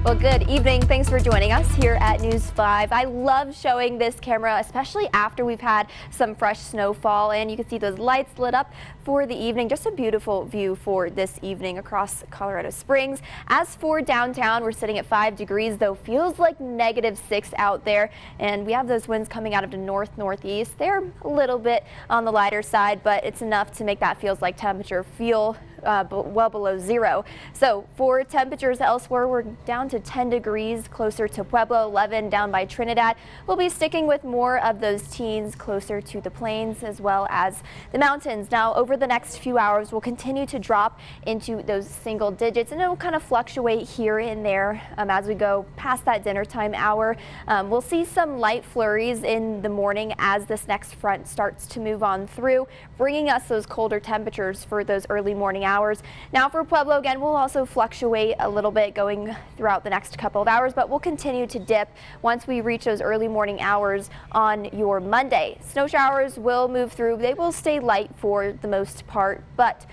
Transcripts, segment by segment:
Well, good evening. Thanks for joining us here at News 5. I love showing this camera, especially after we've had some fresh snowfall, and you can see those lights lit up for the evening. Just a beautiful view for this evening across Colorado Springs. As for downtown, we're sitting at 5 degrees, though feels like -6 out there, and we have those winds coming out of the northeast. They're a little bit on the lighter side, but it's enough to make that feels like temperature feel well below zero. So for temperatures elsewhere, we're down to 10 degrees closer to Pueblo, 11 down by Trinidad. We'll be sticking with more of those teens closer to the plains as well as the mountains. Now over the next few hours, we'll continue to drop into those single digits, and it will kind of fluctuate here and there as we go past that dinner time hour. We'll see some light flurries in the morning as this next front starts to move on through, bringing us those colder temperatures for those early morning hours. Now for Pueblo, again, we'll also fluctuate a little bit going throughout the next couple of hours, but we'll continue to dip once we reach those early morning hours on your Monday. Snow showers will move through. They will stay light for the most part, but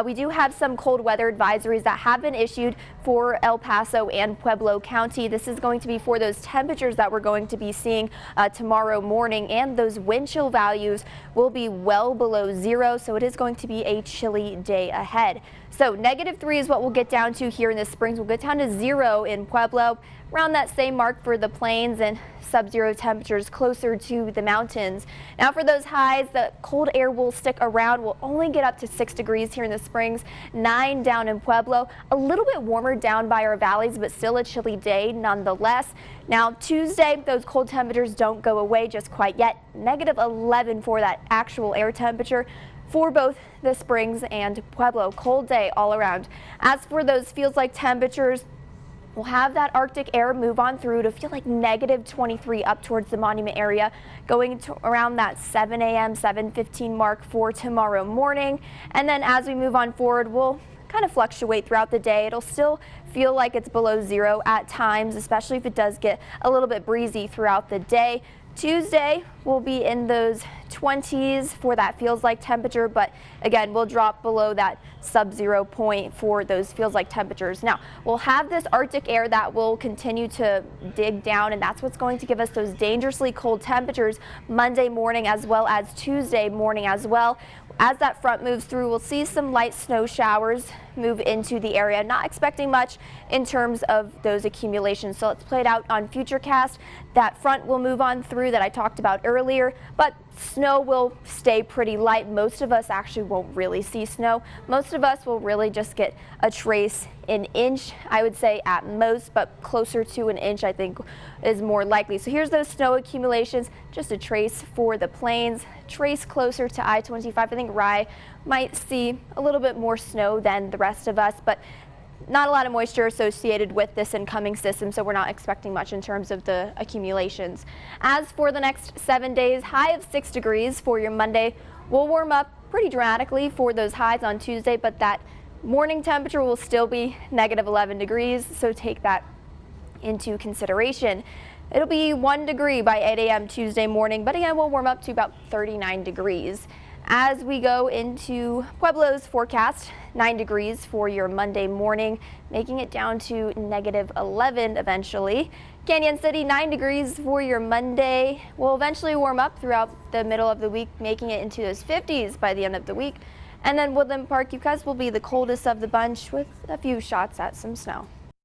we do have some cold weather advisories that have been issued for El Paso and Pueblo County. This is going to be for those temperatures that we're going to be seeing tomorrow morning, and those wind chill values will be well below zero, so it is going to be a chilly day ahead. So -3 is what we'll get down to here in the Springs. We'll get down to 0 in Pueblo, around that same mark for the plains, and sub-zero temperatures closer to the mountains. Now for those highs, the cold air will stick around. We'll only get up to 6 degrees here in the Springs, 9 down in Pueblo, a little bit warmer down by our valleys, but still a chilly day nonetheless. Now Tuesday, those cold temperatures don't go away just quite yet. -11 for that actual air temperature for both the Springs and Pueblo. Cold day all around. As for those feels like temperatures, we'll have that Arctic air move on through to feel like -23 up towards the Monument area, going to around that 7 a.m., 7:15 mark for tomorrow morning. And then as we move on forward, we'll kind of fluctuate throughout the day. It'll still feel like it's below zero at times, especially if it does get a little bit breezy throughout the day. Tuesday will be in those 20s for that feels like temperature, but again, we'll drop below that sub-zero point for those feels like temperatures. Now, we'll have this Arctic air that will continue to dig down, and that's what's going to give us those dangerously cold temperatures Monday morning as well as Tuesday morning as well. As that front moves through, we'll see some light snow showers move into the area. Not expecting much in terms of those accumulations. So let's play it out on Futurecast. That front will move on through that I talked about earlier, but snow will stay pretty light. Most of us actually won't really see snow. Most of us will really just get a trace, an inch, I would say at most, but closer to an inch I think is more likely. So here's those snow accumulations, just a trace for the plains, trace closer to I-25. I think Rye might see a little bit more snow than the rest of us, but not a lot of moisture associated with this incoming system, so we're not expecting much in terms of the accumulations. As for the next 7 days, high of 6 degrees for your Monday. We'll warm up pretty dramatically for those highs on Tuesday, but that morning temperature will still be -11 degrees, so take that into consideration. It'll be 1 degree by 8 a.m. Tuesday morning, but again, we'll warm up to about 39 degrees. As we go into Pueblo's forecast, 9 degrees for your Monday morning, making it down to -11 eventually. Canyon City, 9 degrees for your Monday. Will eventually warm up throughout the middle of the week, making it into those 50s by the end of the week. And then Woodland Park, you guys will be the coldest of the bunch with a few shots at some snow.